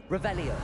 Revelio.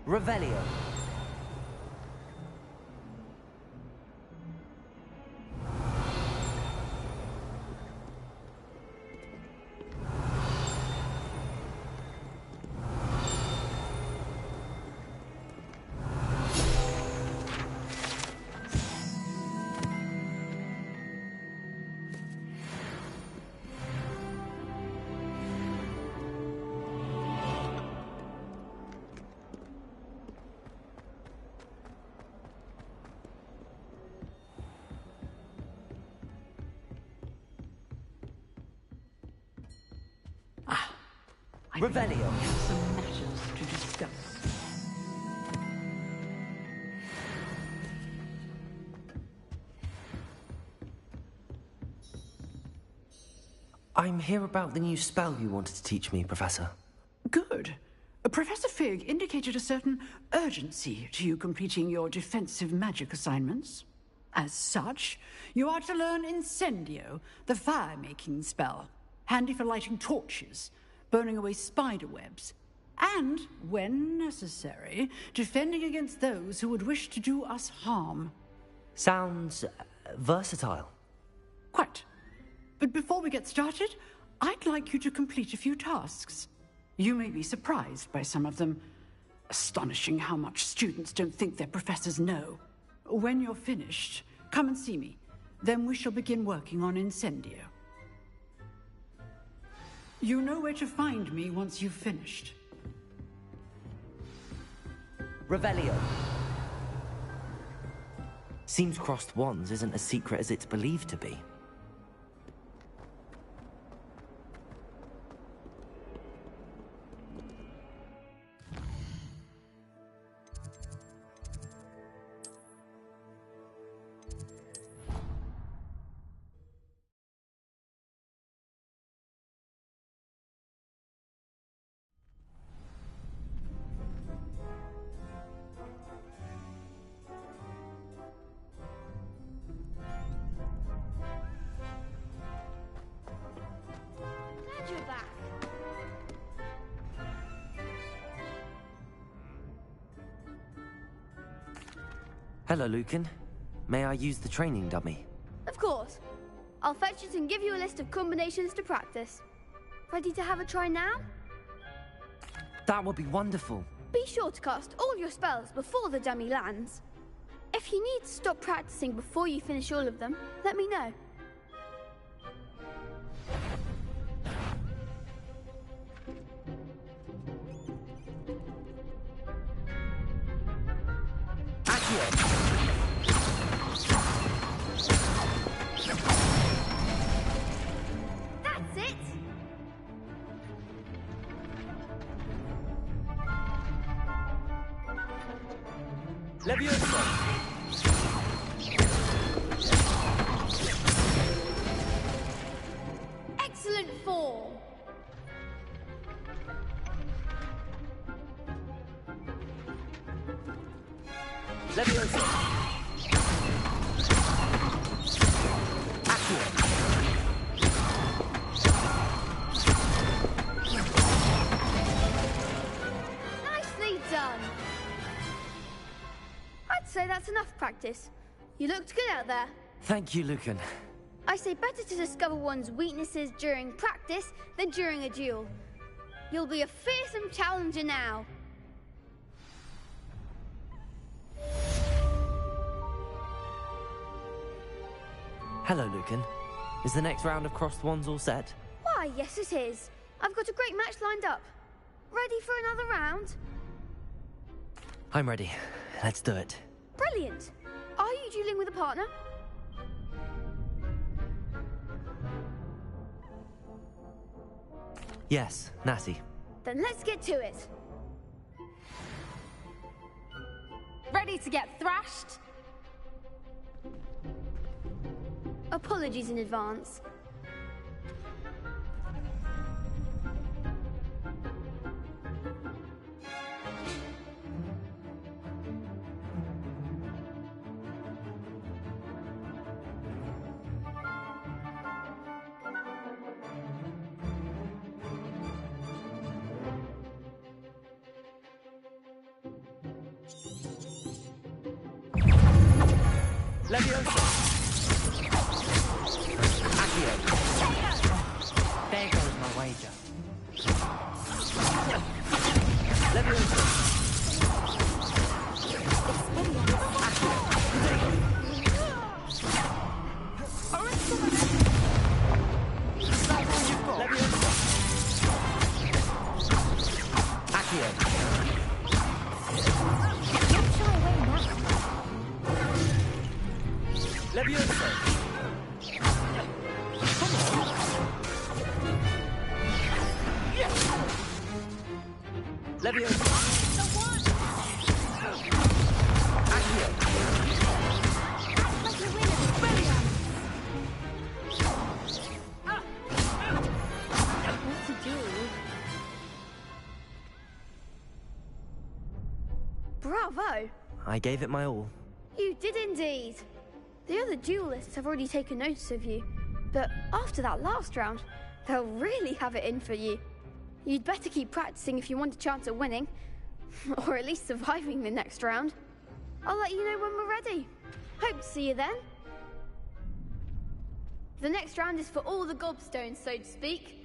Revelio. Revelio. We have some matters to discuss. I'm here about the new spell you wanted to teach me, Professor. Good. Professor Fig indicated a certain urgency to you completing your defensive magic assignments. As such, you are to learn Incendio, the fire-making spell, handy for lighting torches, burning away spider webs, and, when necessary, defending against those who would wish to do us harm. Sounds versatile. Quite. But before we get started, I'd like you to complete a few tasks. You may be surprised by some of them. Astonishing how much students don't think their professors know. When you're finished, come and see me. Then we shall begin working on Incendio. You know where to find me once you've finished. Revelio. Seems crossed wands isn't as secret as it's believed to be. Hello, Lucan. May I use the training dummy? Of course. I'll fetch it and give you a list of combinations to practice. Ready to have a try now? That would be wonderful. Be sure to cast all your spells before the dummy lands. If you need to stop practicing before you finish all of them, let me know. That's it! Leviosa. Excellent form! Leviosa. Nicely done! I'd say that's enough practice. You looked good out there. Thank you, Lucan. I say better to discover one's weaknesses during practice than during a duel. You'll be a fearsome challenger now. Hello, Lucan. Is the next round of crossed wands all set? Why, yes it is. I've got a great match lined up. Ready for another round? I'm ready. Let's do it. Brilliant. Are you dueling with a partner? Yes, Natty. Then let's get to it. Ready to get thrashed? Apologies in advance. Leviosa. Accio. There goes my wager. Leviosa. Leviosa. Accio. Leviosa. Leviosa. Accio. What's a duel? Bravo! I gave it my all. You did indeed. The other duelists have already taken notice of you, but after that last round, they'll really have it in for you. You'd better keep practicing if you want a chance at winning, or at least surviving the next round. I'll let you know when we're ready. Hope to see you then. The next round is for all the gobstones, so to speak.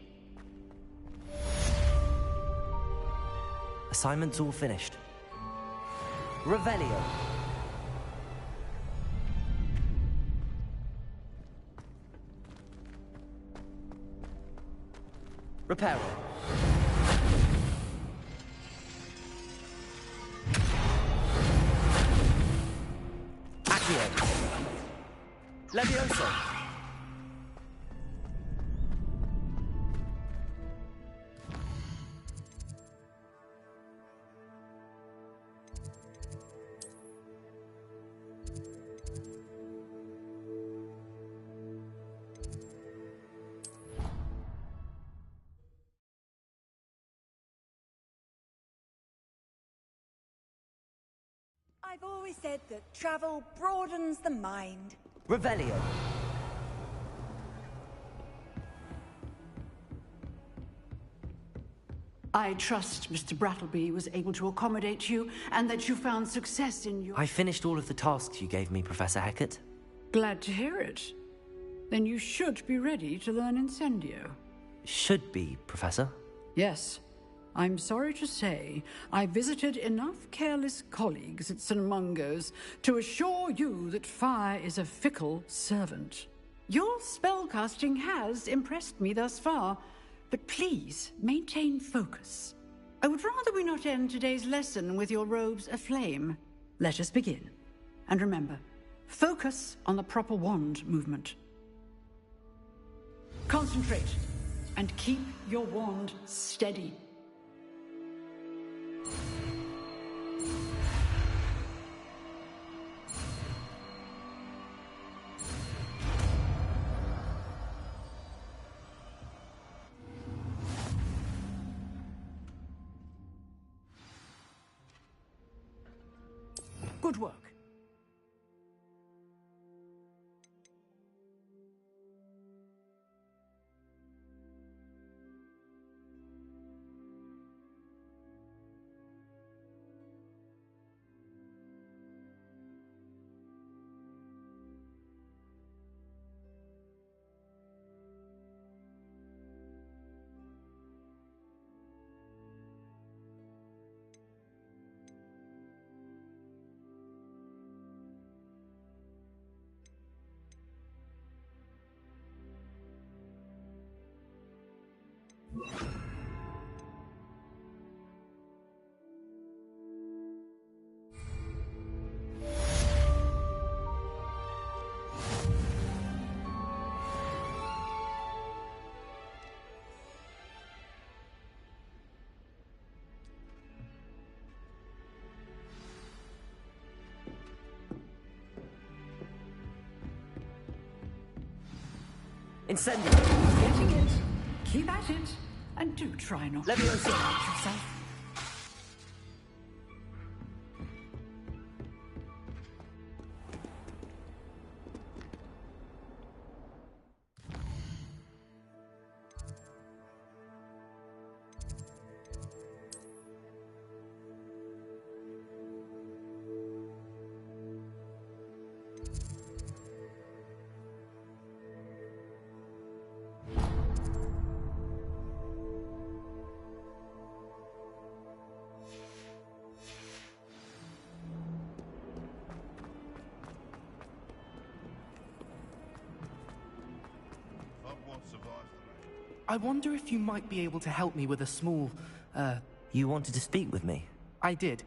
Assignment's all finished. Revelio. Reparo. Accio. Leviosa. I've always said that travel broadens the mind. Revelio. I trust Mr. Brattleby was able to accommodate you and that you found success in your... I finished all of the tasks you gave me, Professor Hecat. Glad to hear it. Then you should be ready to learn Incendio. Should be, Professor. Yes. I'm sorry to say, I visited enough careless colleagues at St. Mungo's to assure you that fire is a fickle servant. Your spellcasting has impressed me thus far, but please maintain focus. I would rather we not end today's lesson with your robes aflame. Let us begin. And remember, focus on the proper wand movement. Concentrate, and keep your wand steady. Good work. Incendio. Getting it. Keep at it. And do try not to Leviosa. hurt yourself. I wonder if you might be able to help me with a small, You wanted to speak with me? I did.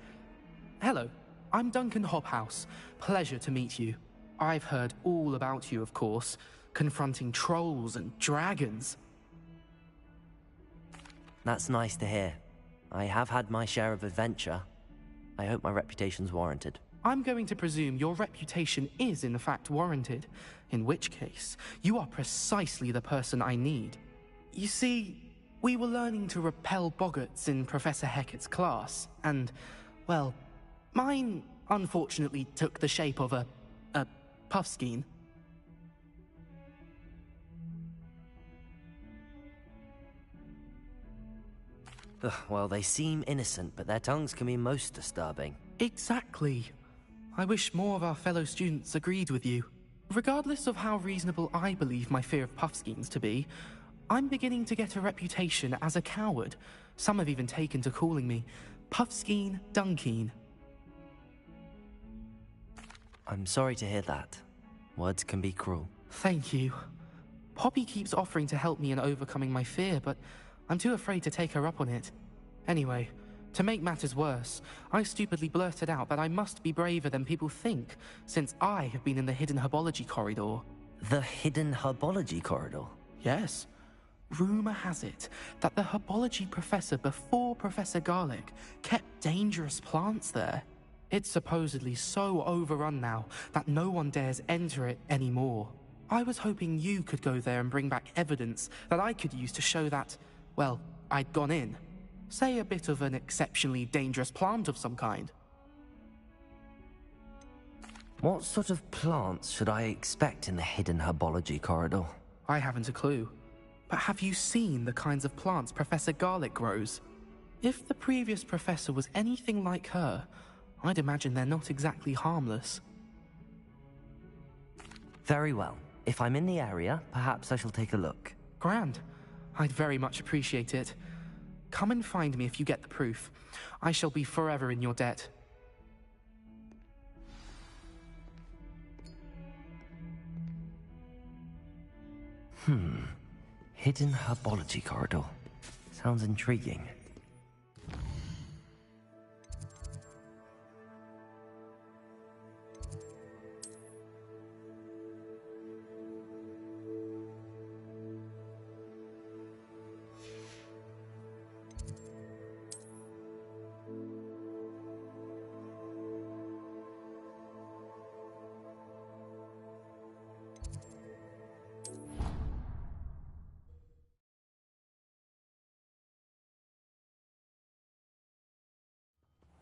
Hello, I'm Duncan Hobhouse. Pleasure to meet you. I've heard all about you, of course, confronting trolls and dragons. That's nice to hear. I have had my share of adventure. I hope my reputation's warranted. I'm going to presume your reputation is in fact warranted, in which case, you are precisely the person I need. You see, we were learning to repel boggarts in Professor Hecat's class, and, well, mine unfortunately took the shape of a puffskein. Ugh, well, they seem innocent, but their tongues can be most disturbing. Exactly. I wish more of our fellow students agreed with you. Regardless of how reasonable I believe my fear of puffskeins to be, I'm beginning to get a reputation as a coward. Some have even taken to calling me Puffskeen Dunkeen. I'm sorry to hear that. Words can be cruel. Thank you. Poppy keeps offering to help me in overcoming my fear, but I'm too afraid to take her up on it. Anyway, to make matters worse, I stupidly blurted out that I must be braver than people think, since I have been in the hidden herbology corridor. The hidden herbology corridor? Yes. Rumor has it that the herbology professor before Professor Garlic kept dangerous plants there. It's supposedly so overrun now that no one dares enter it anymore. I was hoping you could go there and bring back evidence that I could use to show that, well, I'd gone in. Say a bit of an exceptionally dangerous plant of some kind. What sort of plants should I expect in the hidden herbology corridor? I haven't a clue. But have you seen the kinds of plants Professor Garlic grows? If the previous professor was anything like her, I'd imagine they're not exactly harmless. Very well. If I'm in the area, perhaps I shall take a look. Grand. I'd very much appreciate it. Come and find me if you get the proof. I shall be forever in your debt. Hidden herbology corridor. Sounds intriguing.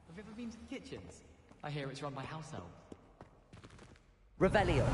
Have you ever been to the kitchens? I hear it's run by house elves. Revelio.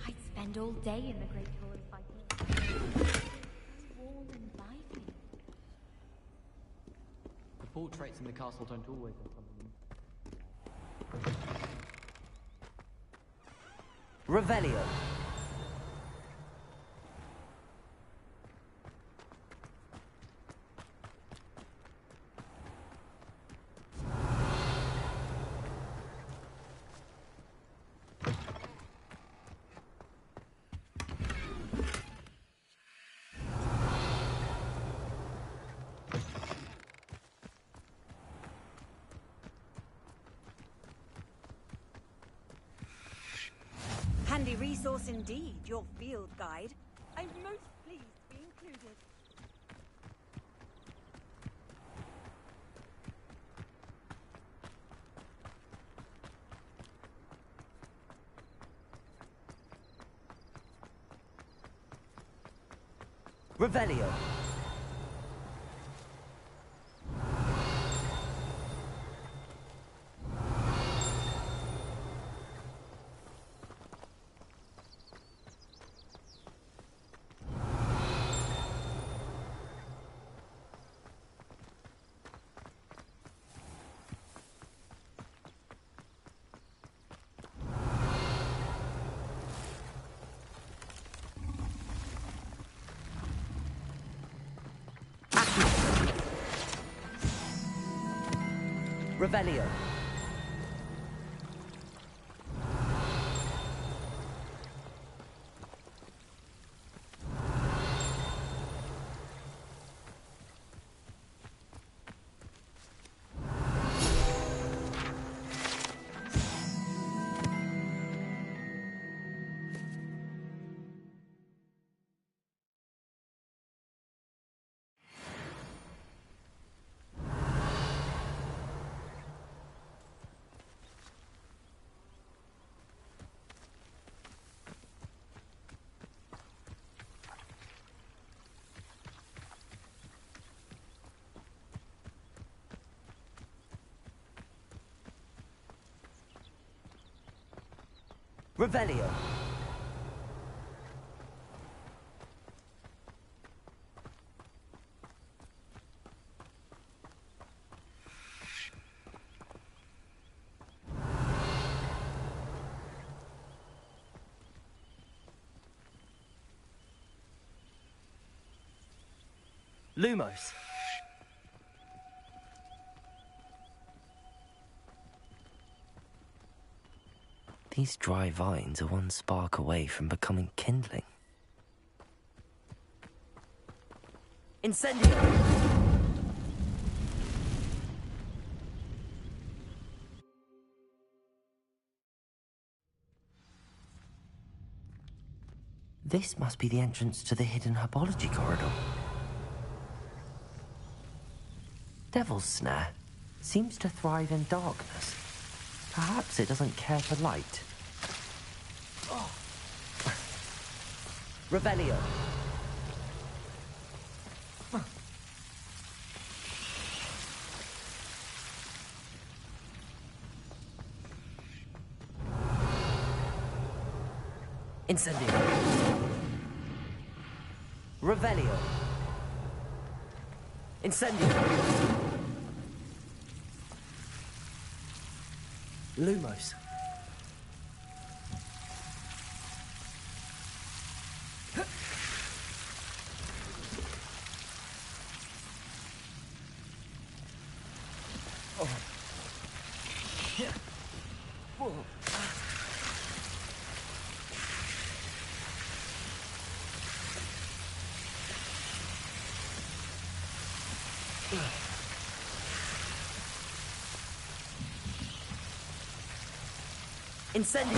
I'd spend all day in the Great Hall if I could. It's warm and lively. The portraits in the castle don't always have something. Revelio. resource indeed, your field guide. I'm most pleased to be included. Revelio. Revelio. Revelio. Lumos. These dry vines are one spark away from becoming kindling. Incendio. This must be the entrance to the hidden herbology corridor. Devil's Snare seems to thrive in darkness. Perhaps it doesn't care for light. Revelio. Incendio. Revelio. Incendio. Lumos. Incendio.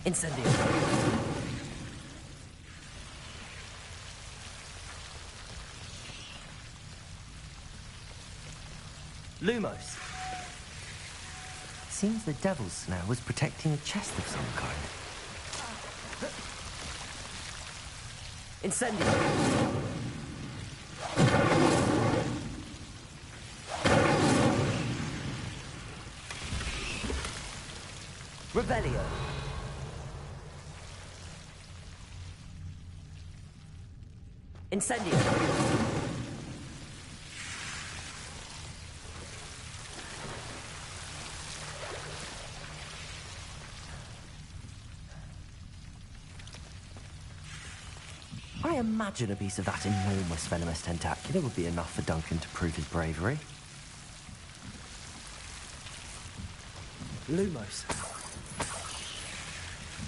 Incendio. Lumos. Seems the Devil's Snare was protecting a chest of some kind. Incendio. Revelio. Incendio. I imagine a piece of that enormous venomous tentacular would be enough for Duncan to prove his bravery. Lumos.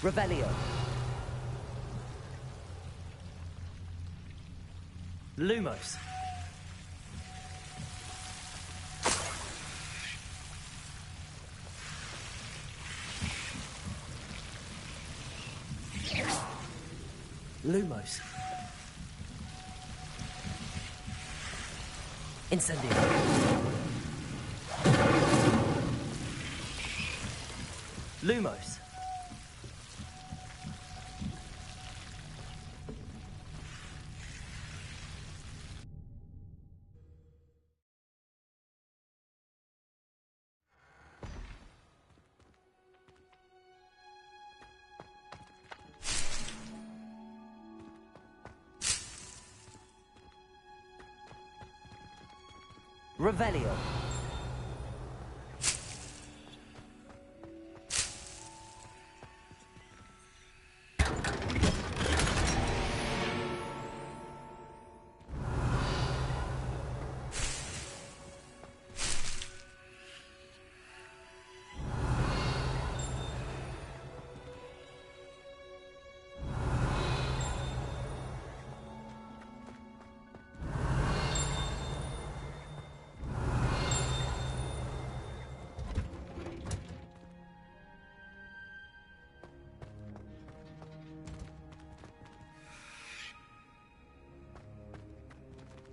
Revelio. Lumos. Lumos. Incendio. Lumos. Revelio.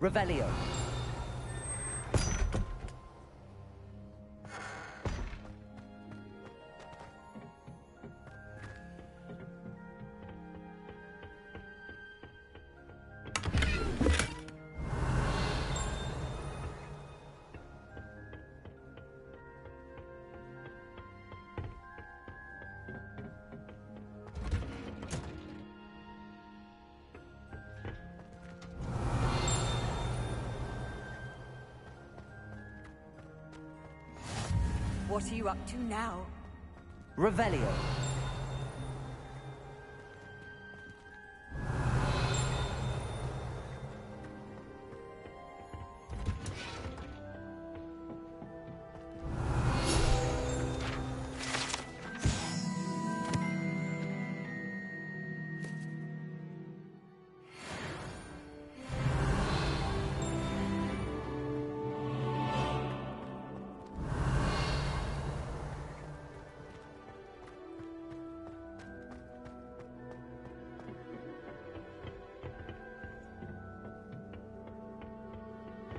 Revelio. What are you up to now? Revelio.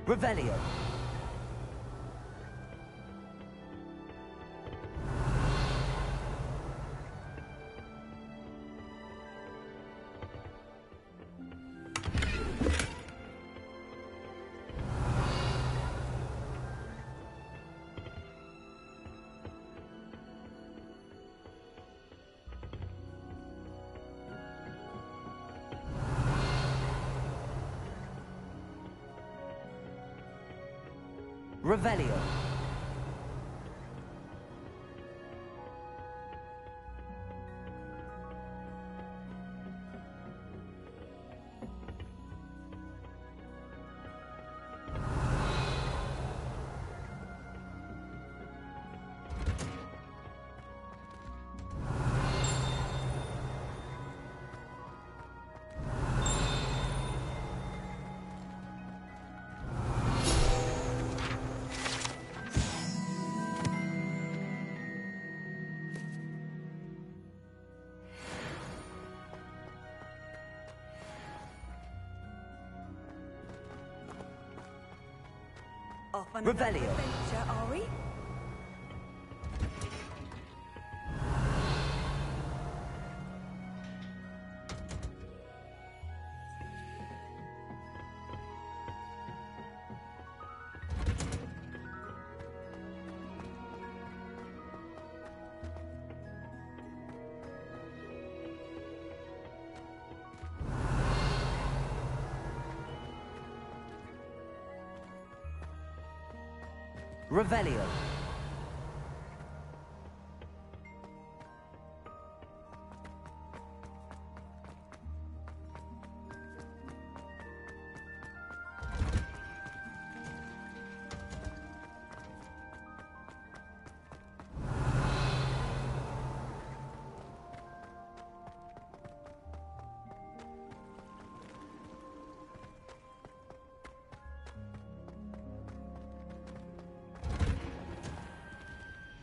Revelio. Revelio. Off on another Revelio. adventure, are we? Revelio.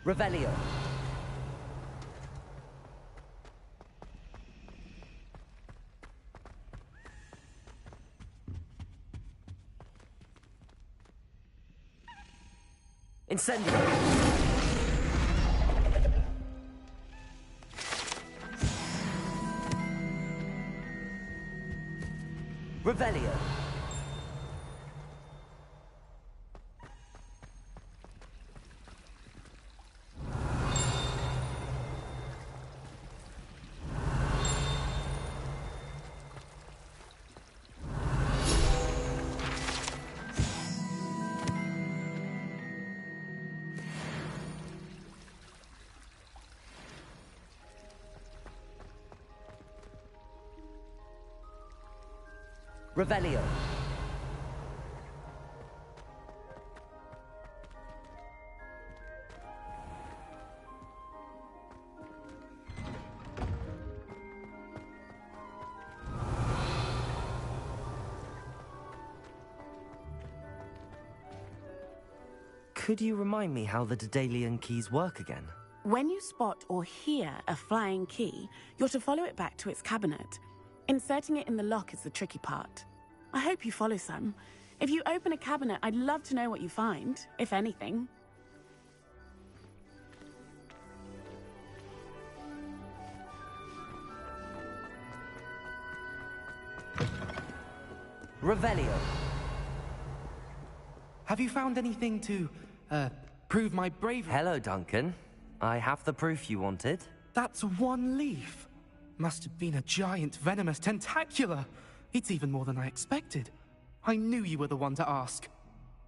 Revelio. Incendio! Revelio. Revelio. Could you remind me how the Daedalian keys work again? When you spot or hear a flying key, you're to follow it back to its cabinet. Inserting it in the lock is the tricky part. I hope you follow some. If you open a cabinet, I'd love to know what you find, if anything. Revelio. Have you found anything to, prove my bravery? Hello, Duncan. I have the proof you wanted. That's one leaf. Must have been a giant venomous tentacula. It's even more than I expected. I knew you were the one to ask.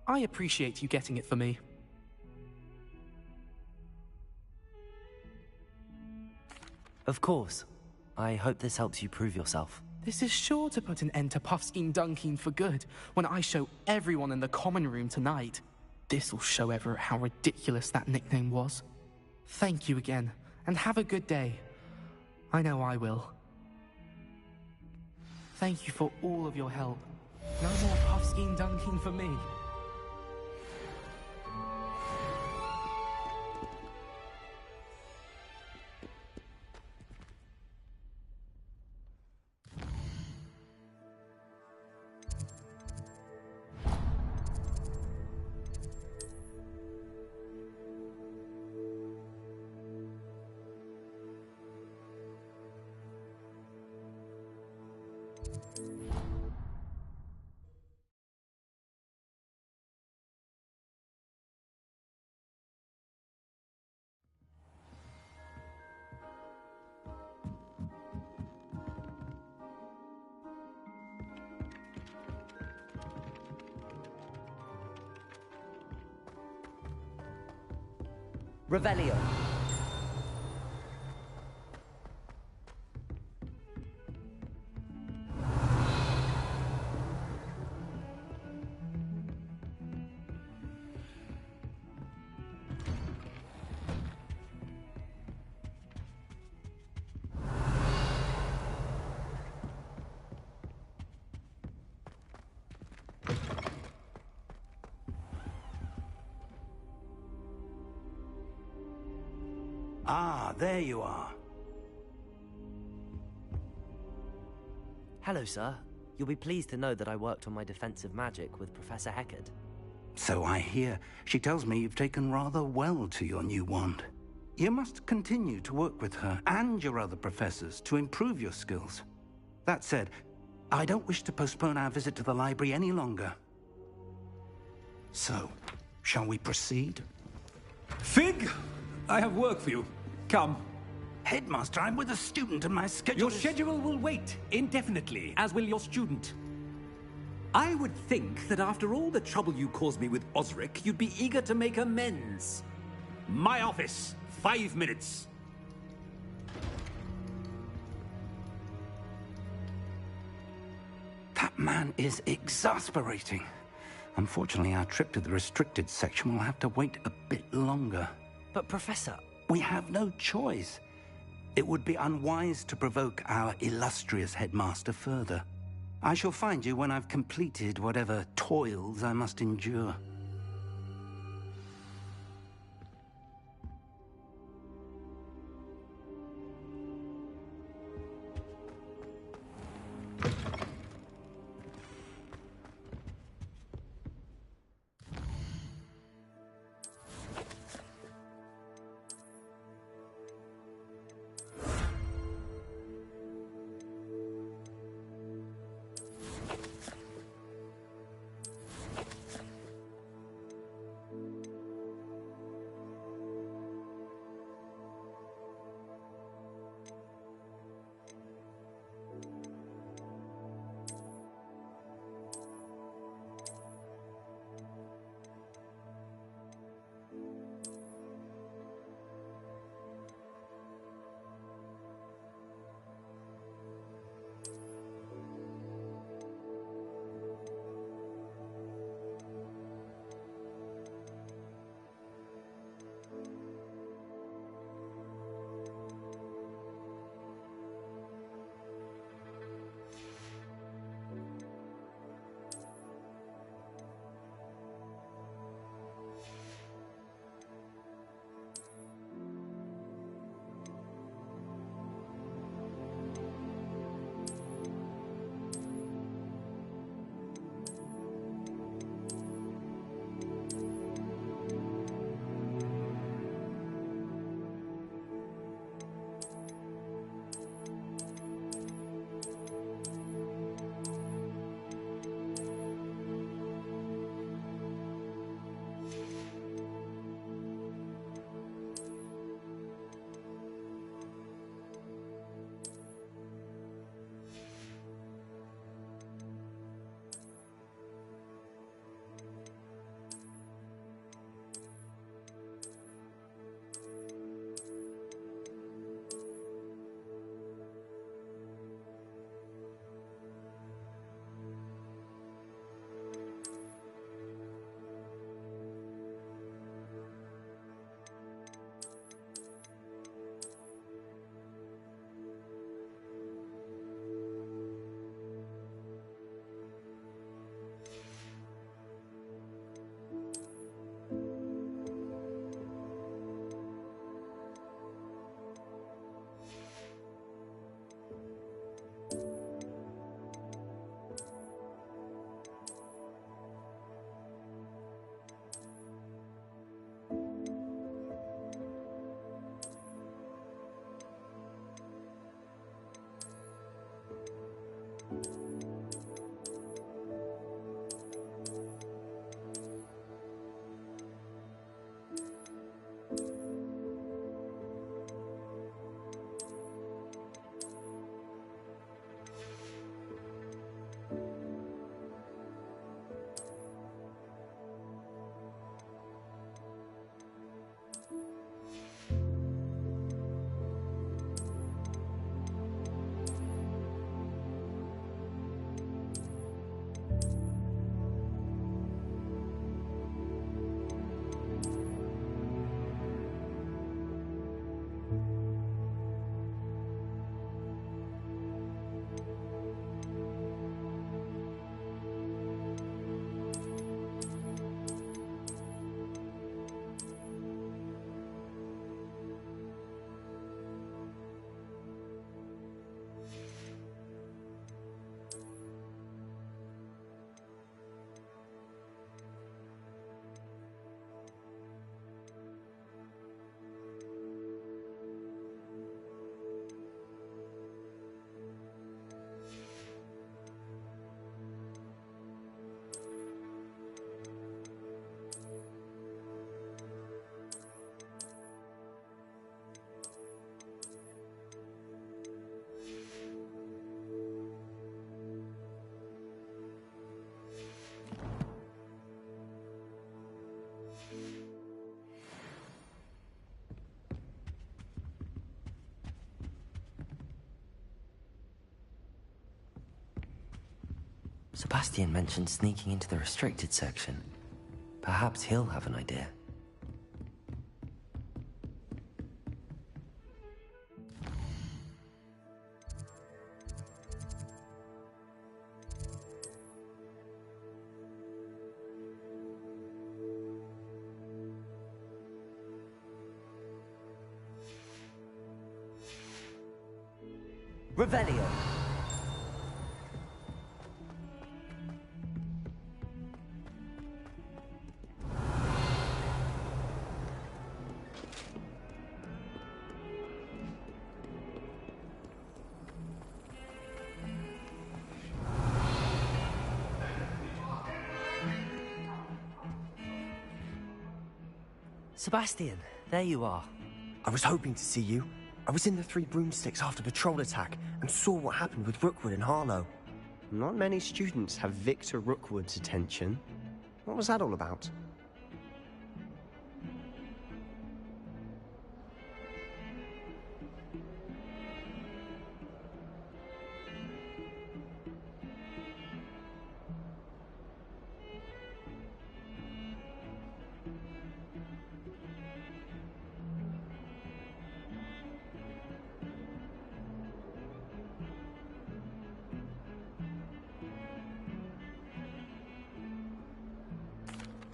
I appreciate you getting it for me. Of course. I hope this helps you prove yourself. This is sure to put an end to Puffskein Dunkin for good when I show everyone in the common room tonight. This'll show Everett how ridiculous that nickname was. Thank you again, and have a good day. I know I will. Thank you for all of your help. No more Puffskein Dunkin for me. Revelio. Ah, there you are. Hello, sir. You'll be pleased to know that I worked on my defensive magic with Professor Heckard. So I hear. She tells me you've taken rather well to your new wand. You must continue to work with her and your other professors to improve your skills. That said, I don't wish to postpone our visit to the library any longer. So, shall we proceed? Fig, I have work for you. Come. Headmaster, I'm with a student and my schedule Your schedule will wait indefinitely, as will your student. I would think that after all the trouble you caused me with Osric, you'd be eager to make amends. My office, 5 minutes. That man is exasperating. Unfortunately, our trip to the restricted section will have to wait a bit longer. But, Professor... We have no choice. It would be unwise to provoke our illustrious headmaster further. I shall find you when I've completed whatever toils I must endure. Sebastian mentioned sneaking into the restricted section. Perhaps he'll have an idea. Revelio. Sebastian, there you are. I was hoping to see you. I was in the Three Broomsticks after patrol attack and saw what happened with Rookwood and Harlow. Not many students have Victor Rookwood's attention. What was that all about?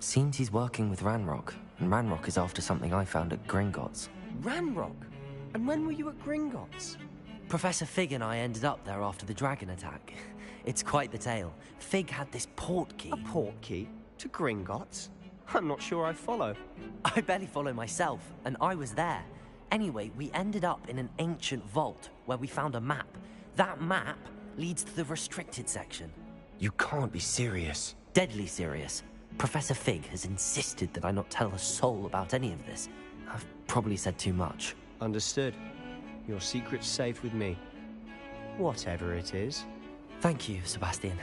Seems he's working with Ranrock, and Ranrock is after something I found at Gringotts. Ranrock? And when were you at Gringotts? Professor Fig and I ended up there after the dragon attack. It's quite the tale. Fig had this port key. A port key? To Gringotts? I'm not sure I follow. I barely follow myself, and I was there. Anyway, we ended up in an ancient vault where we found a map. That map leads to the restricted section. You can't be serious. Deadly serious. Professor Fig has insisted that I not tell a soul about any of this. I've probably said too much. Understood. Your secret's safe with me. Whatever it is. Thank you, Sebastian.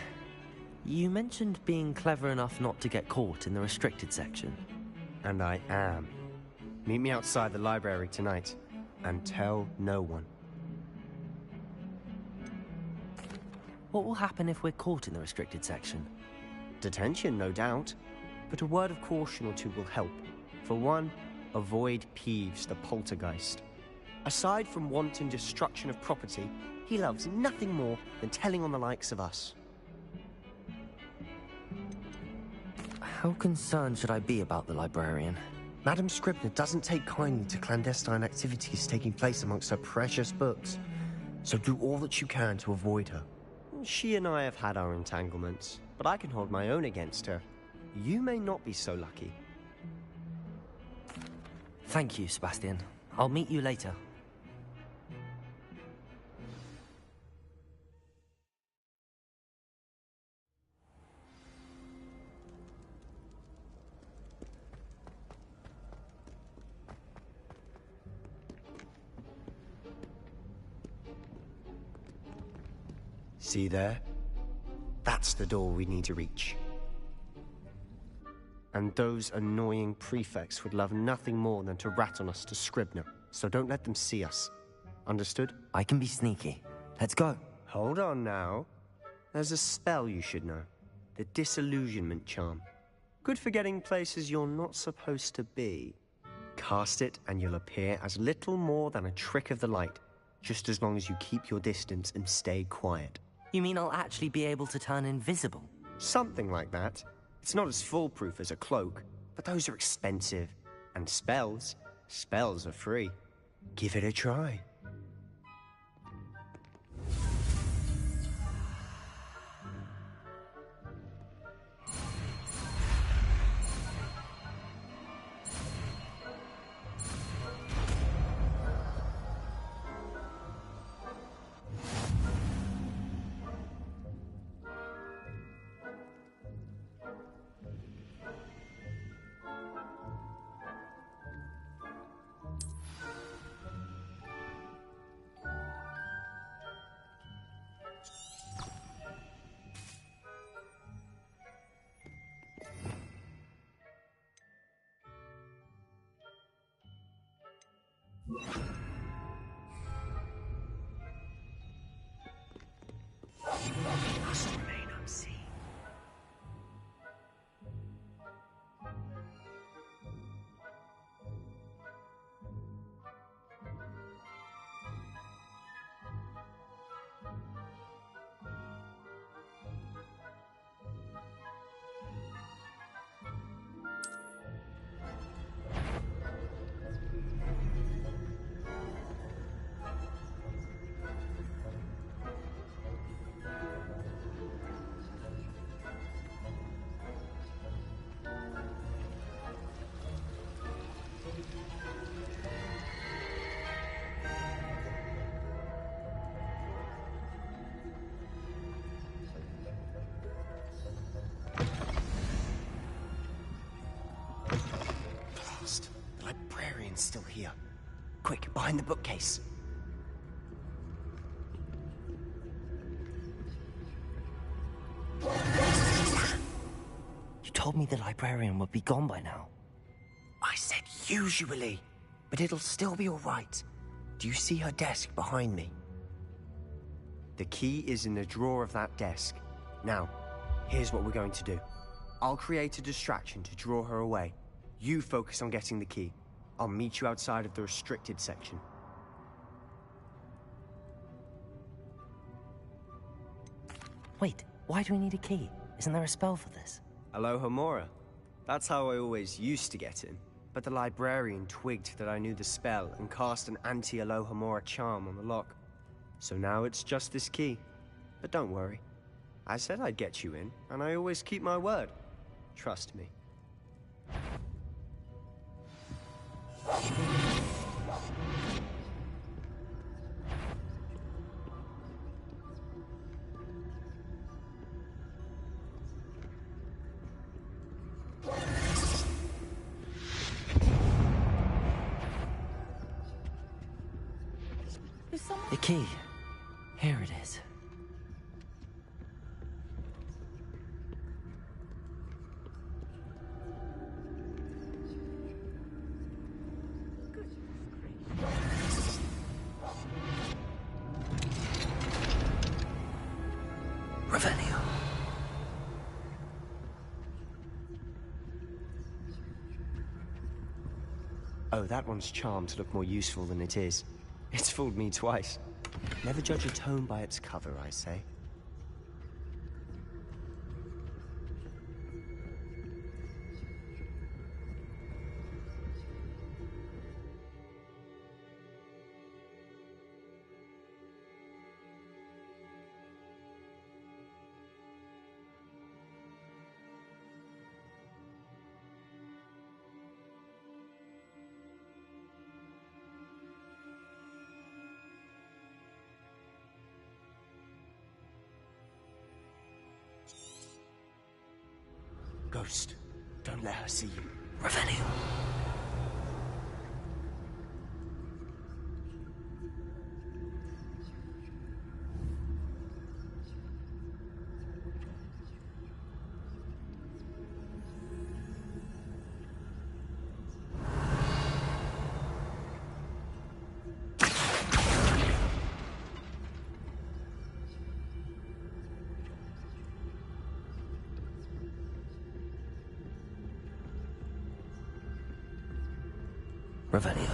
You mentioned being clever enough not to get caught in the restricted section. And I am. Meet me outside the library tonight, and tell no one. What will happen if we're caught in the restricted section? Detention, no doubt. But a word of caution or two will help. For one, avoid Peeves, the poltergeist. Aside from wanton destruction of property, he loves nothing more than telling on the likes of us. How concerned should I be about the librarian? Madam Scribner doesn't take kindly to clandestine activities taking place amongst her precious books. So do all that you can to avoid her. She and I have had our entanglements, but I can hold my own against her. You may not be so lucky. Thank you, Sebastian. I'll meet you later. See there? That's the door we need to reach. And those annoying prefects would love nothing more than to rat on us to Scribner, so don't let them see us. Understood? I can be sneaky. Let's go. Hold on now. There's a spell you should know. The Disillusionment Charm. Good for getting places you're not supposed to be. Cast it and you'll appear as little more than a trick of the light, just as long as you keep your distance and stay quiet. You mean I'll actually be able to turn invisible? Something like that. It's not as foolproof as a cloak, but those are expensive. And spells are free. Give it a try. here. Quick, behind the bookcase. You told me the librarian would be gone by now. I said usually, but it'll still be all right. Do you see her desk behind me? The key is in the drawer of that desk. Now, here's what we're going to do. I'll create a distraction to draw her away. You focus on getting the key. I'll meet you outside of the restricted section. Wait, why do we need a key? Isn't there a spell for this? Alohomora. That's how I always used to get in. But the librarian twigged that I knew the spell and cast an anti-Alohomora charm on the lock. So now it's just this key. But don't worry. I said I'd get you in, and I always keep my word. Trust me. The key. Here it is. Revelio. Oh, that one's charmed to look more useful than it is. It's fooled me twice. Never judge a tome by its cover, I say. Ghost, don't let her see you. Revelio. Revelio.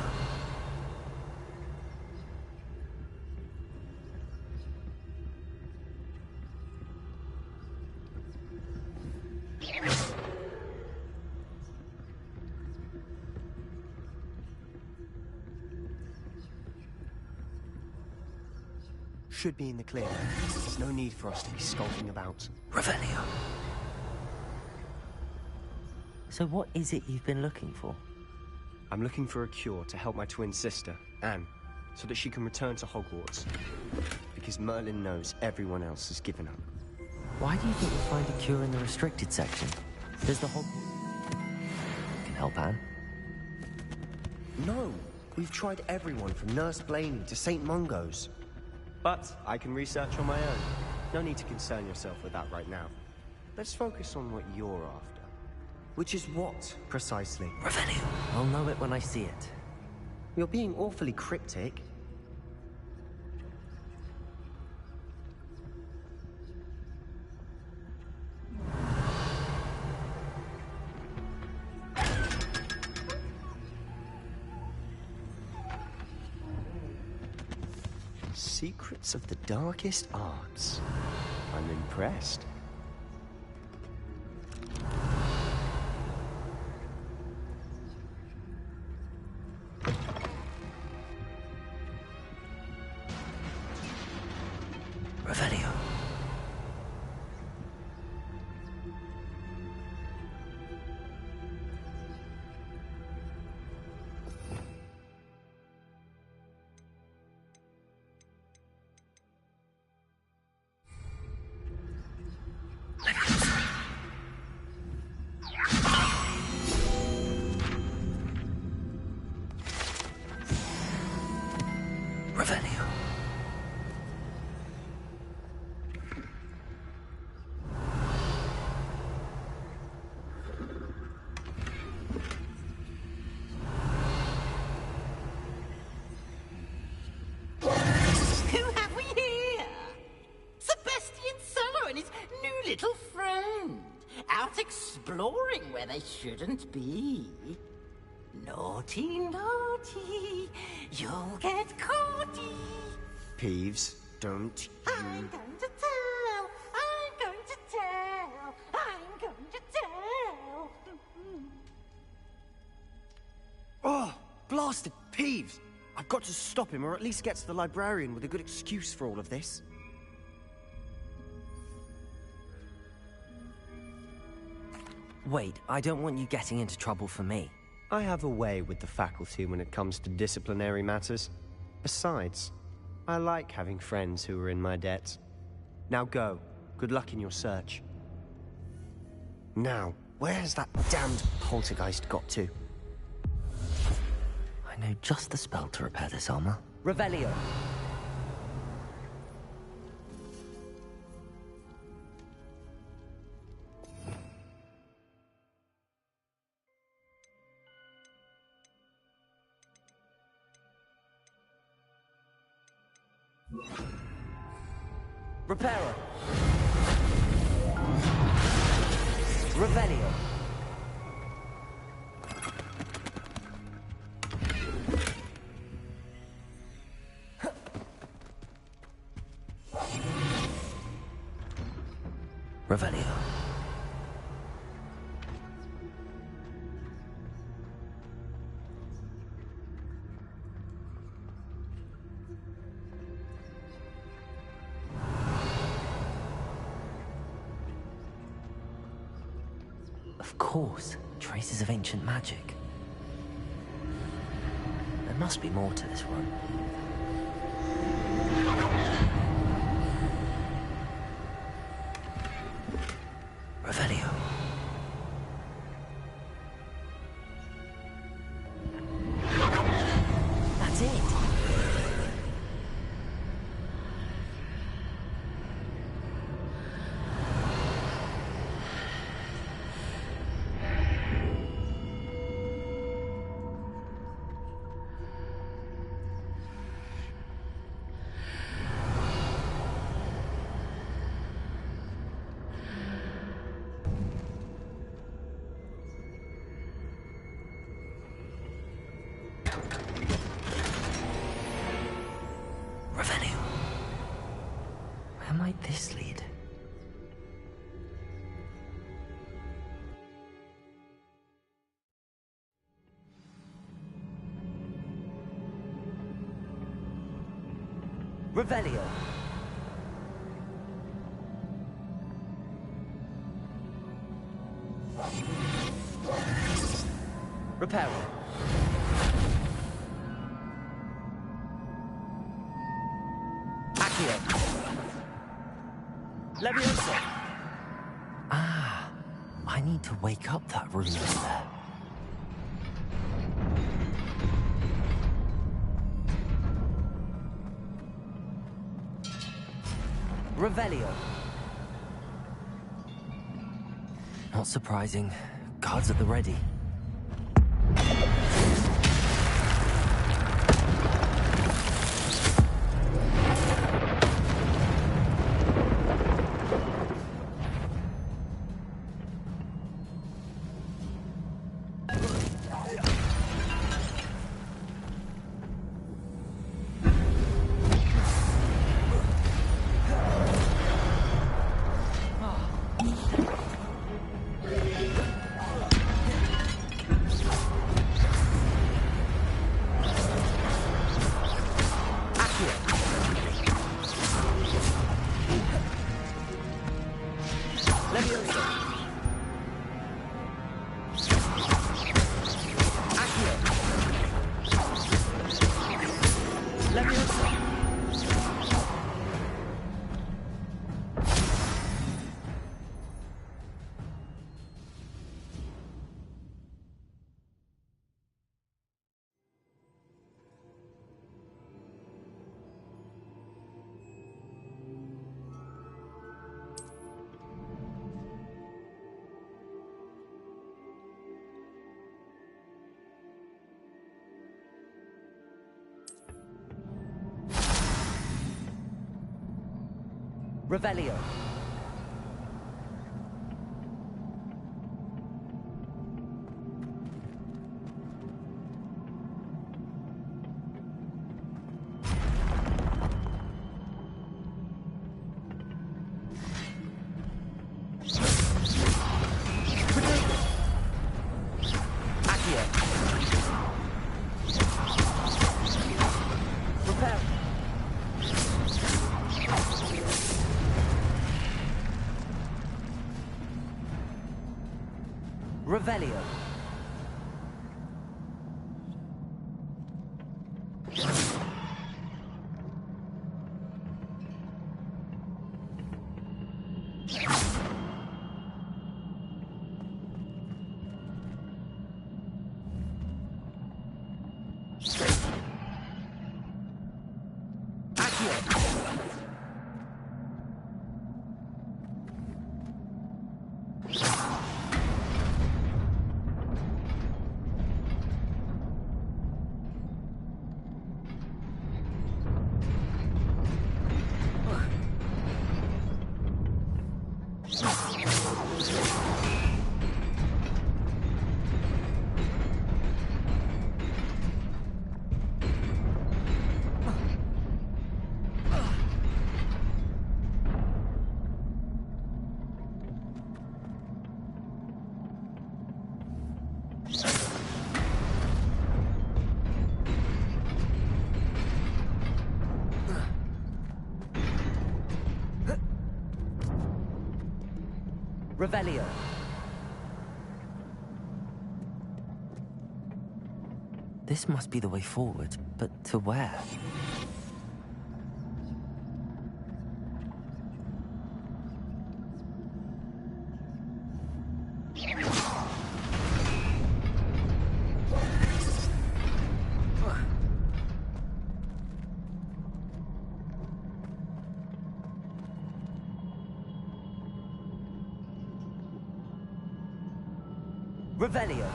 Should be in the clear. There's no need for us to be skulking about. Revelio. So what is it you've been looking for? I'm looking for a cure to help my twin sister, Anne, so that she can return to Hogwarts. Because Merlin knows everyone else has given up. Why do you think we'll find a cure in the restricted section? Does the whole... can help Anne? No, we've tried everyone from Nurse Blaney to St. Mungo's. But I can research on my own. No need to concern yourself with that right now. Let's focus on what you're after. Which is what, precisely? Revelio. I'll know it when I see it. You're being awfully cryptic. Secrets of the darkest arts. I'm impressed. Revelio. Revelio. Who have we here? Sebastian Cello and his new little friend. Out exploring where they shouldn't be. Naughty, naughty. You'll get caughty. Peeves, don't you... I'm going to tell. I'm going to tell. I'm going to tell. Oh, blasted Peeves! I've got to stop him, or at least get to the librarian with a good excuse for all of this. Wait, I don't want you getting into trouble for me. I have a way with the faculty when it comes to disciplinary matters. Besides, I like having friends who are in my debt. Now go. Good luck in your search. Now, where has that damned poltergeist got to? I know just the spell to repair this armor. Revelio. Reparo. Revelio. Revelio. Of course, traces of ancient magic. There must be more to this room. Revelio. That's it. Revelio. Where might this lead? Revelio. Reparo. Accio. Levioso. Ah, I need to wake up that room over there. Revelio. Not surprising. Guards at the ready. Revelio. Revelio. Revelio. This must be the way forward, but to where? Revelio.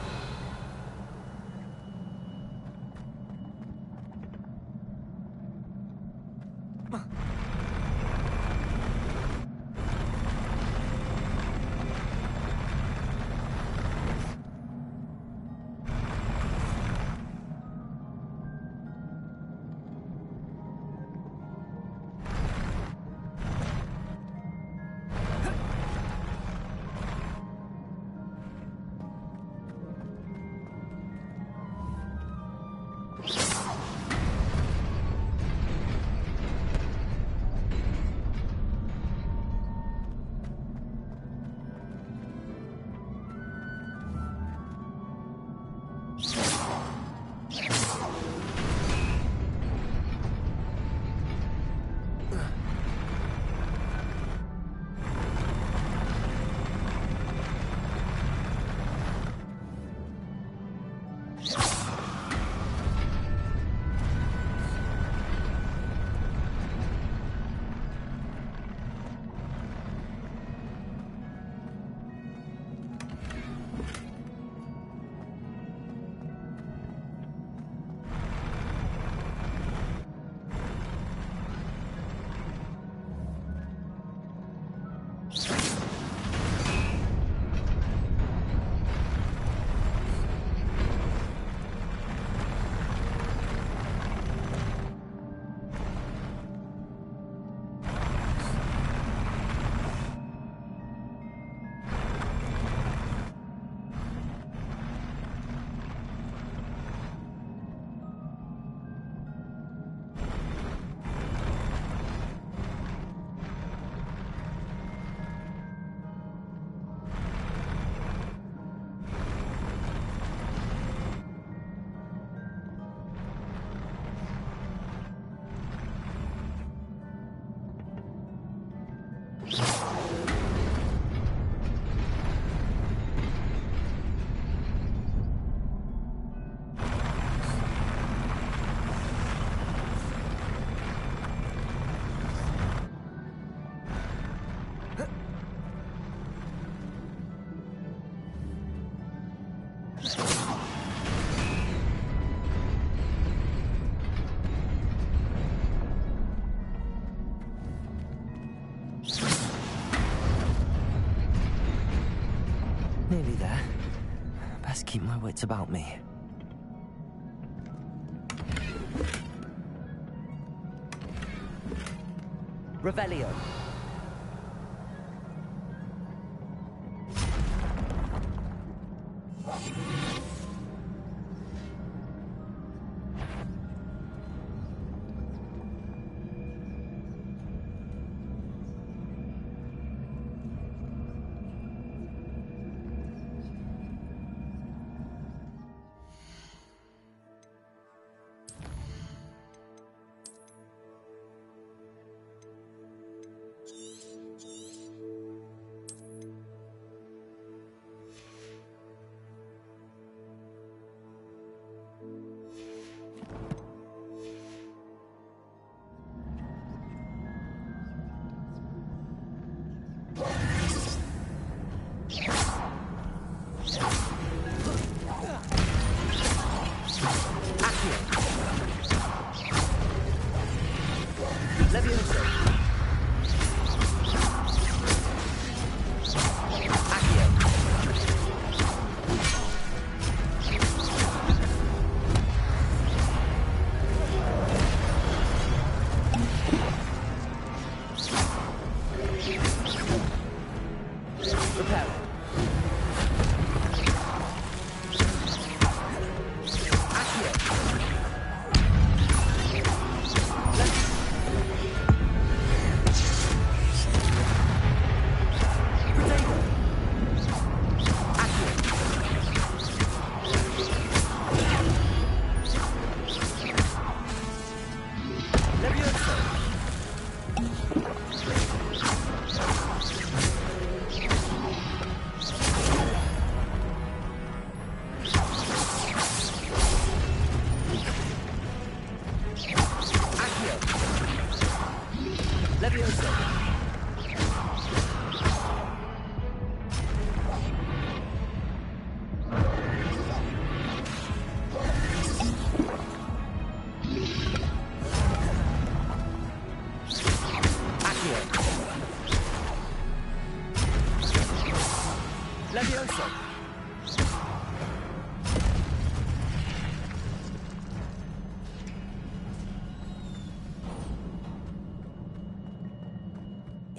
Nearly there. Best keep my wits about me. Revelio.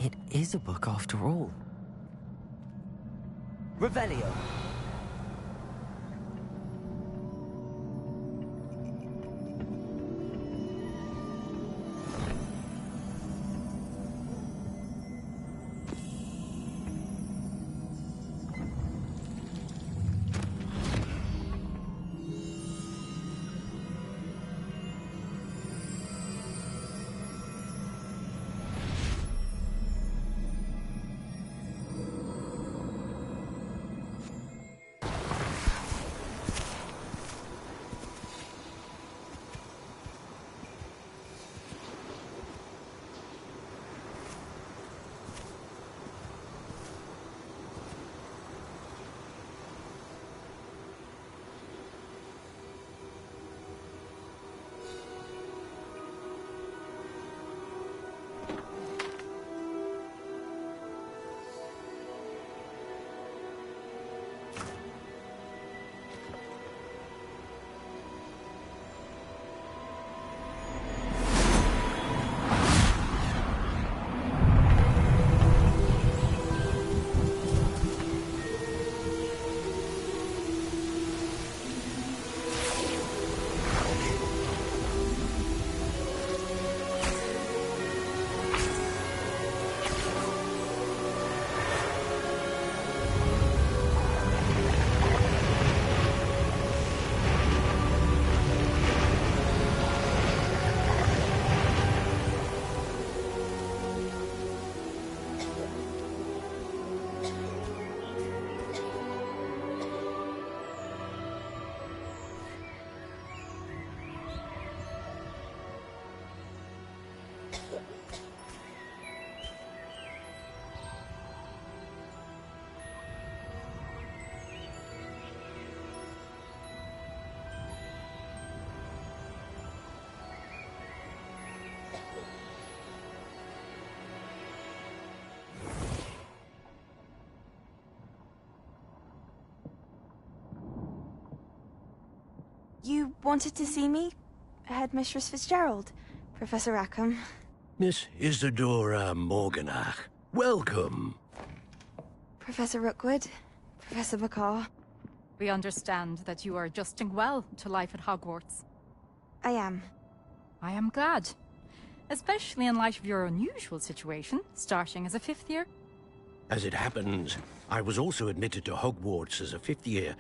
It is a book after all. Revelio. You wanted to see me? Headmistress Fitzgerald, Professor Rackham. Miss Isadora Morganach, welcome. Professor Rookwood, Professor McCaw. We understand that you are adjusting well to life at Hogwarts. I am. I am glad. Especially in light of your unusual situation, starting as a 5th year. As it happens, I was also admitted to Hogwarts as a 5th year.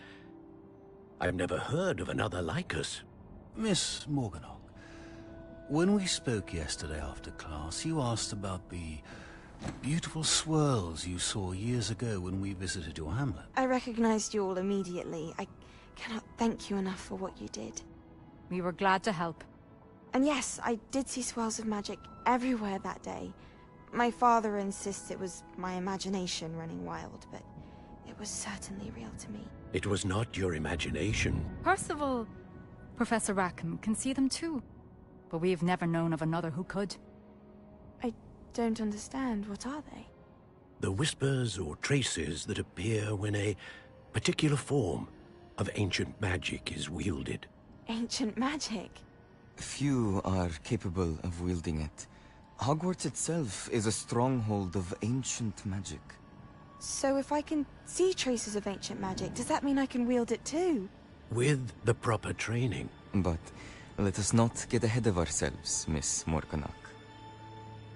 I've never heard of another like us. Miss Morganach, when we spoke yesterday after class, you asked about the beautiful swirls you saw years ago when we visited your hamlet. I recognized you all immediately. I cannot thank you enough for what you did. We were glad to help. And yes, I did see swirls of magic everywhere that day. My father insists it was my imagination running wild, but it was certainly real to me. It was not your imagination. Percival, Professor Rackham can see them too. But we've never known of another who could. I don't understand. What are they? The whispers or traces that appear when a particular form of ancient magic is wielded. Ancient magic? Few are capable of wielding it. Hogwarts itself is a stronghold of ancient magic. So if I can see traces of ancient magic, does that mean I can wield it too? With the proper training. But let us not get ahead of ourselves, Miss Morganach.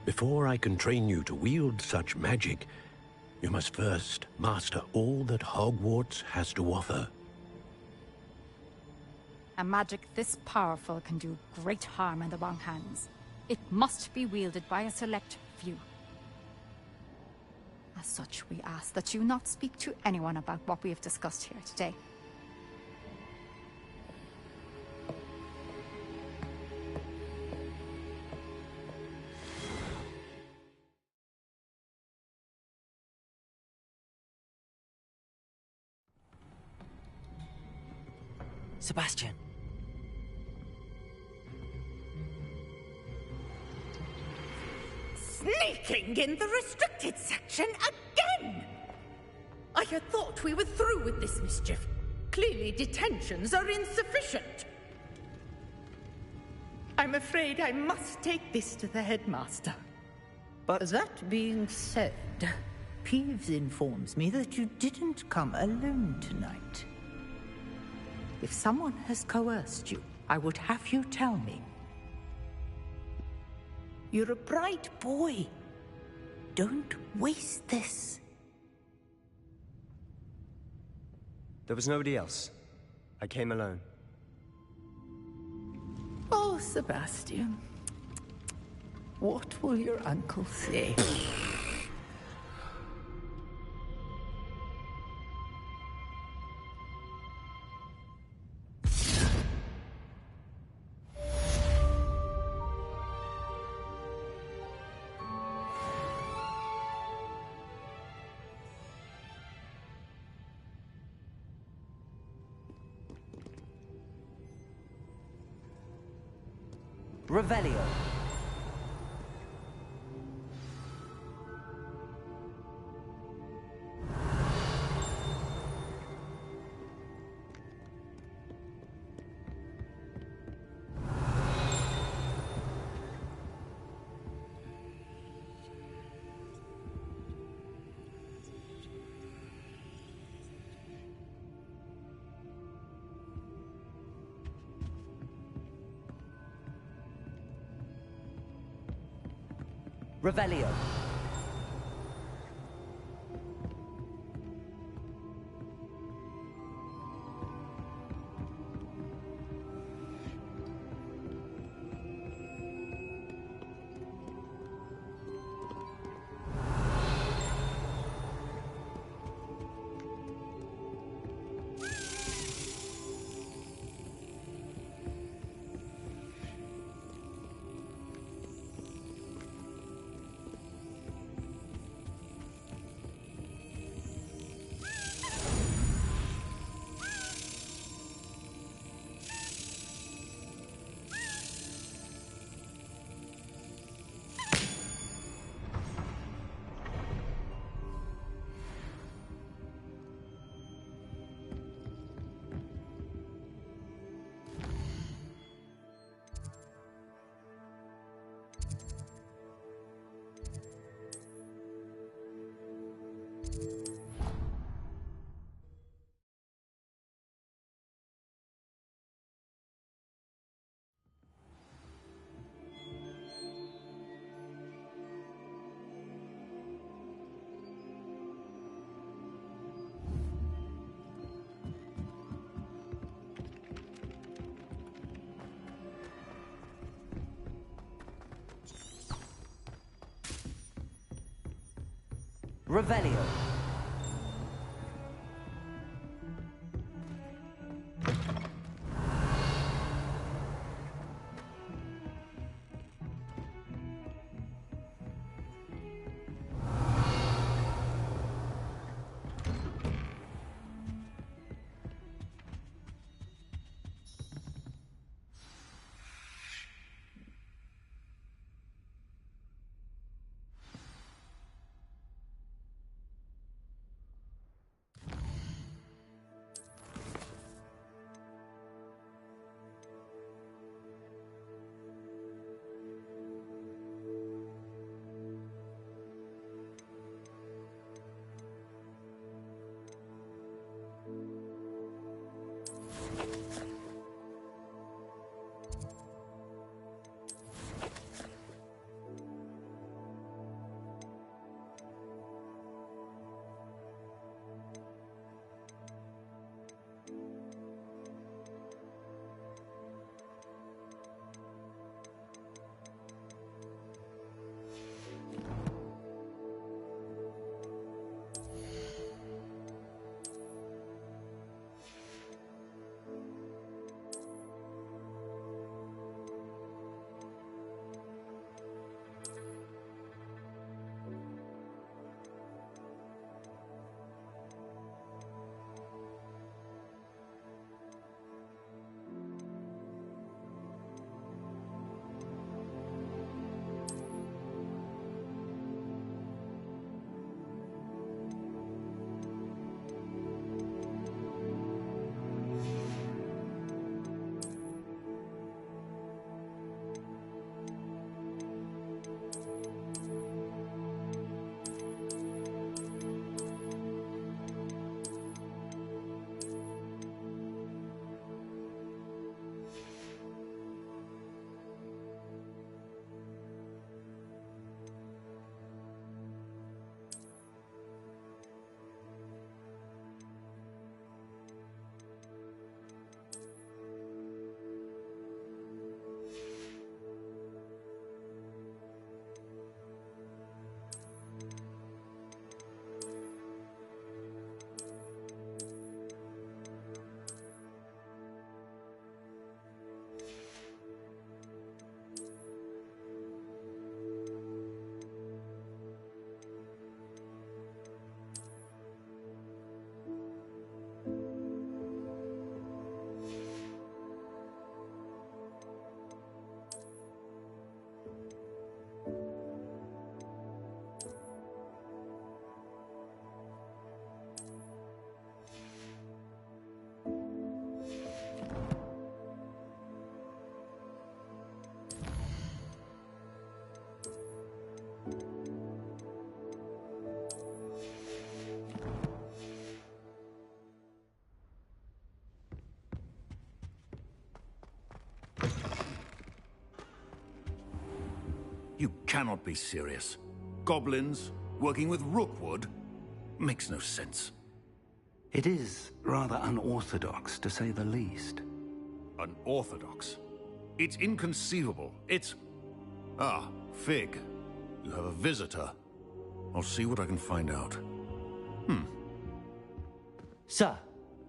Before I can train you to wield such magic, you must first master all that Hogwarts has to offer. A magic this powerful can do great harm in the wrong hands. It must be wielded by a select few. As such, we ask that you not speak to anyone about what we have discussed here today. Sebastian. Sneaking in the restricted section again! I had thought we were through with this mischief. Clearly detentions are insufficient. I'm afraid I must take this to the headmaster. But that being said, Peeves informs me that you didn't come alone tonight. If someone has coerced you, I would have you tell me. You're a bright boy. Don't waste this. There was nobody else. I came alone. Oh, Sebastian. What will your uncle say? Revelio. Revelio. Revelio. You cannot be serious. Goblins working with Rookwood makes no sense. It is rather unorthodox, to say the least. Unorthodox? It's inconceivable. It's... Ah, Fig. You have a visitor. I'll see what I can find out. Sir,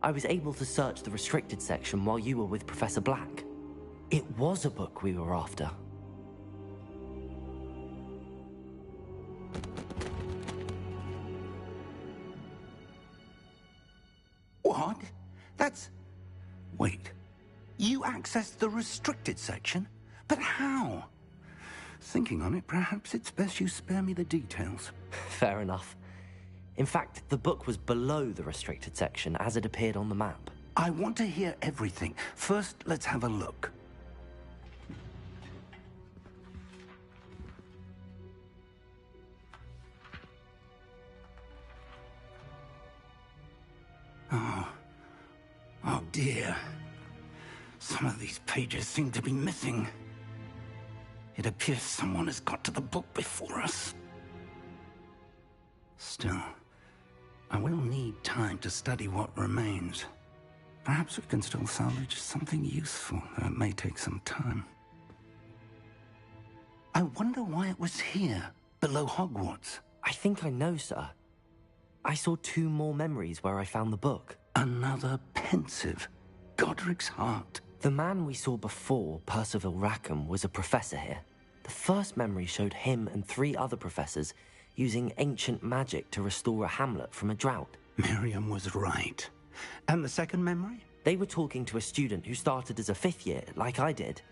I was able to search the restricted section while you were with Professor Black. It was a book we were after. What? That's... Wait. You accessed the restricted section? But how? Thinking on it, perhaps it's best you spare me the details. Fair enough. In fact, the book was below the restricted section as it appeared on the map. I want to hear everything. First, let's have a look. Oh dear. Some of these pages seem to be missing. It appears someone has got to the book before us. Still, I will need time to study what remains. Perhaps we can still salvage something useful, though it may take some time. I wonder why it was here, below Hogwarts. I think I know, sir. I saw 2 more memories where I found the book. Another pensive. Godric's heart. The man we saw before, Percival Rackham, was a professor here. The first memory showed him and 3 other professors using ancient magic to restore a hamlet from a drought. Miriam was right. And the second memory? They were talking to a student who started as a 5th year, like I did.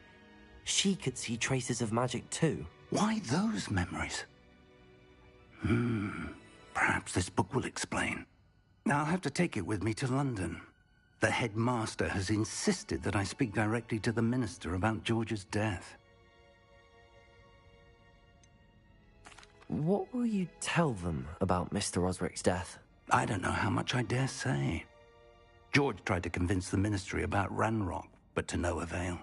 She could see traces of magic too. Why those memories? Perhaps this book will explain. I'll have to take it with me to London. The headmaster has insisted that I speak directly to the minister about George's death. What will you tell them about Mr. Osric's death? I don't know how much I dare say. George tried to convince the ministry about Ranrock, but to no avail.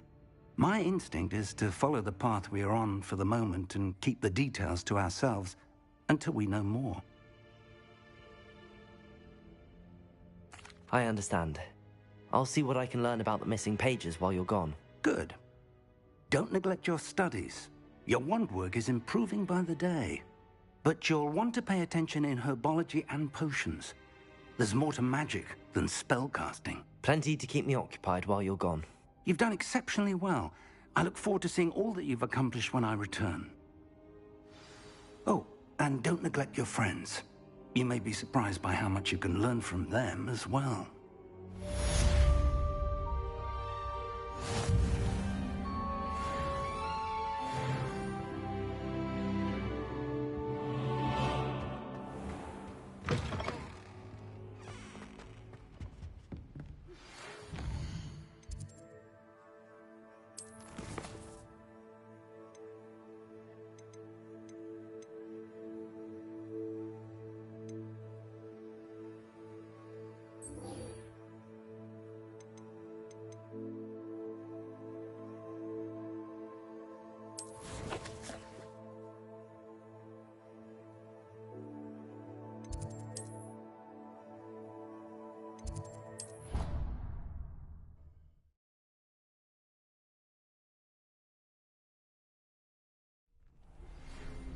My instinct is to follow the path we are on for the moment and keep the details to ourselves until we know more. I understand. I'll see what I can learn about the missing pages while you're gone. Good. Don't neglect your studies. Your wand work is improving by the day. But you'll want to pay attention in herbology and potions. There's more to magic than spellcasting. Plenty to keep me occupied while you're gone. You've done exceptionally well. I look forward to seeing all that you've accomplished when I return. Oh, and don't neglect your friends. You may be surprised by how much you can learn from them as well.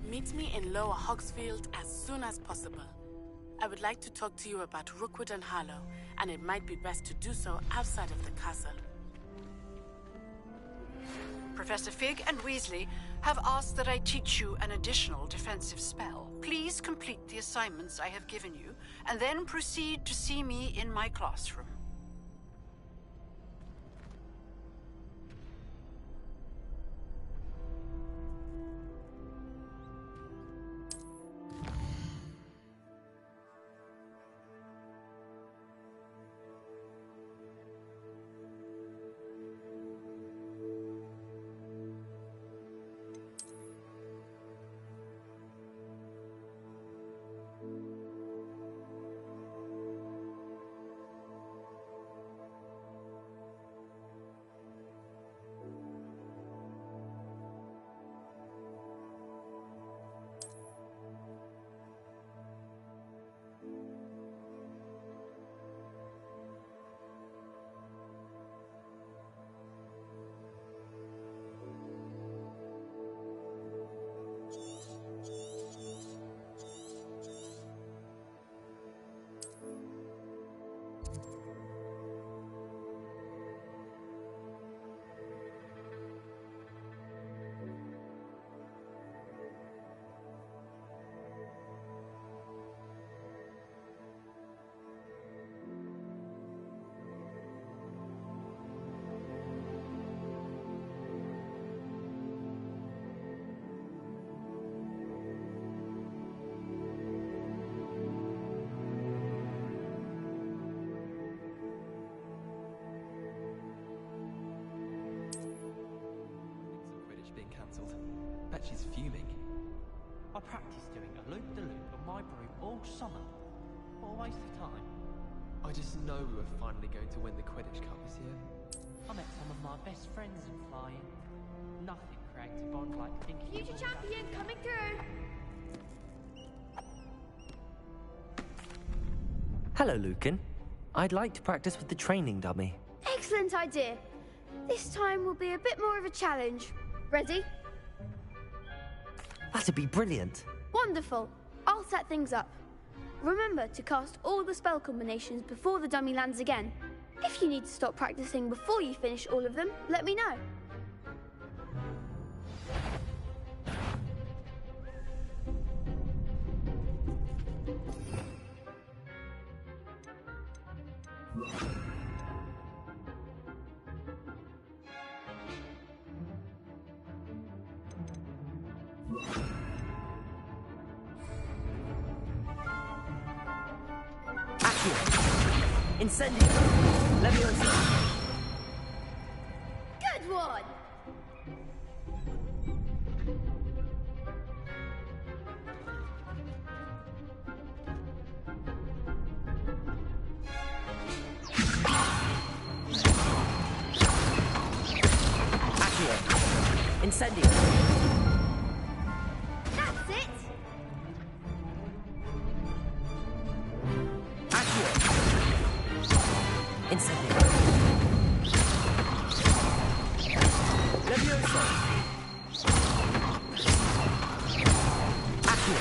Meet me in Lower Hogsfield as soon as possible. I would like to talk to you about Rookwood and Harlow, and it might be best to do so outside of the castle. Professor Fig and Weasley have asked that I teach you an additional defensive spell. Please complete the assignments I have given you, and then proceed to see me in my classroom. Bet she's fuming. I practiced doing a loop-de-loop on my broom all summer. What a waste of time. I just know we were finally going to win the Quidditch Cup this year. I met some of my best friends in flying. Nothing creates a bond like thinking... Future champion coming through! Hello, Lucan. I'd like to practice with the training dummy. Excellent idea. This time will be a bit more of a challenge. Ready? That'd be brilliant. Wonderful. I'll set things up. remember to cast all the spell combinations before the dummy lands again. If you need to stop practicing before you finish all of them, let me know. Incendio! Leviosa! Good one! Accio! Incendio! That's it! Incendio! Leviosa! Accio!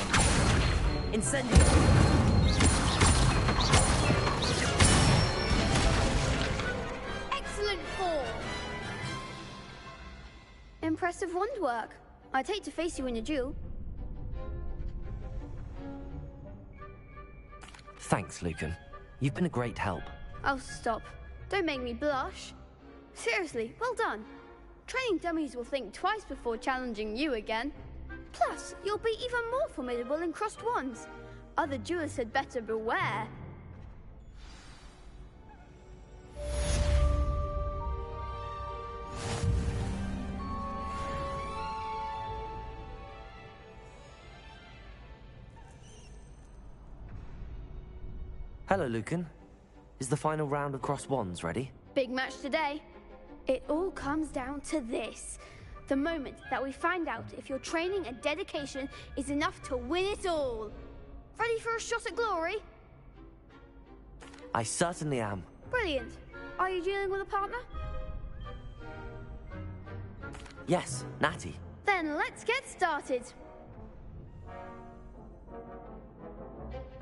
Incendio! Excellent form! Impressive wand work. I'd hate to face you in a duel. Thanks, Lucan. You've been a great help. Oh, stop. Don't make me blush. Seriously, well done. Training dummies will think twice before challenging you again. Plus, you'll be even more formidable in crossed wands. Other duelists had better beware. Hello, Lucan. Is the final round of crossed wands ready? Big match today. It all comes down to this. The moment that we find out if your training and dedication is enough to win it all. Ready for a shot at glory? I certainly am. Brilliant. Are you dealing with a partner? Yes, Natty. Then let's get started.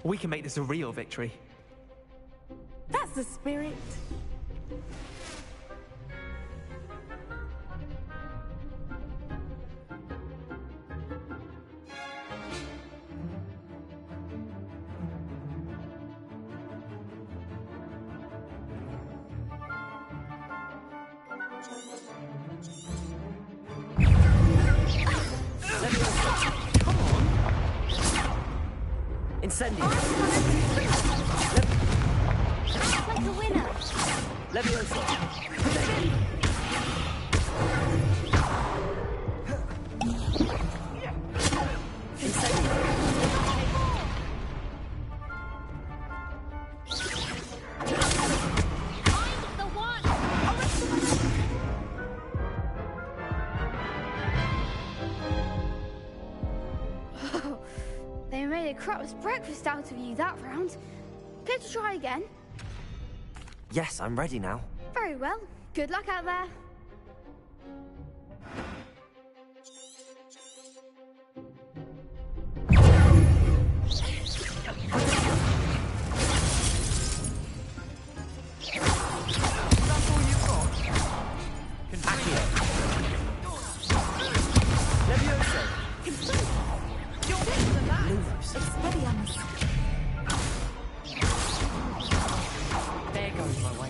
We can make this a real victory. That's the spirit. Come on! Incendio! Like a winner! Leviosa! They made a crap's breakfast out of you that round. Care to try again? Yes, I'm ready now. Very well. Good luck out there. There goes my way.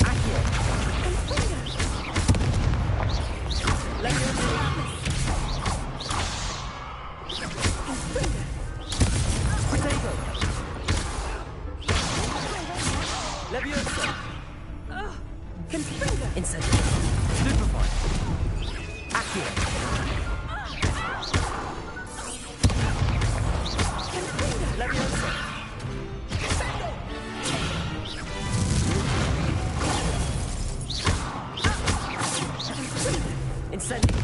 Leviosa! Incendio! Stupefy! Accio! Leviosa! Incendio!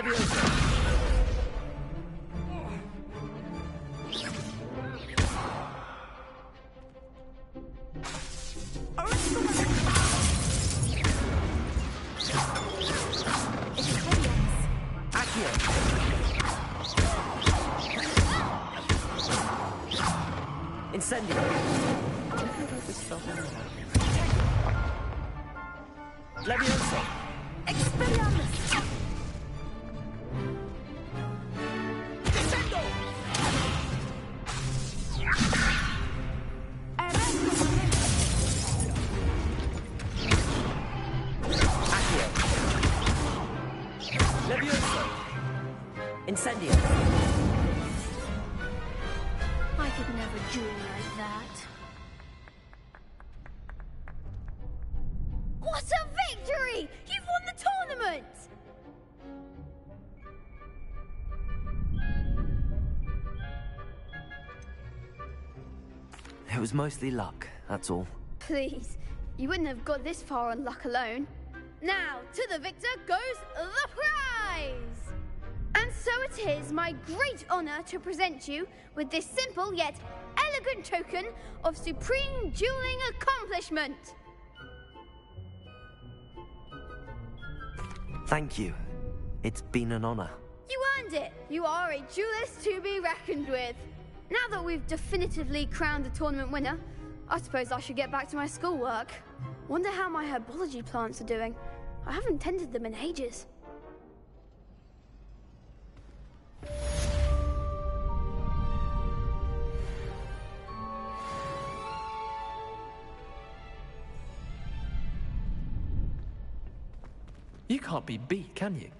Leviosa! Incendio! Leviosa! Expelliarmus! Descendo! Accio! Leviosa! Incendio! I could never duel like that. What a victory! You've won the tournament! It was mostly luck, that's all. Please, you wouldn't have got this far on luck alone. Now, to the victor goes the prize! And so it is my great honor to present you with this simple yet elegant token of supreme dueling accomplishment. Thank you. It's been an honor. You earned it. You are a duelist to be reckoned with. Now that we've definitively crowned the tournament winner, I suppose I should get back to my schoolwork. Wonder how my herbology plants are doing. I haven't tended them in ages. You can't be beat, can you?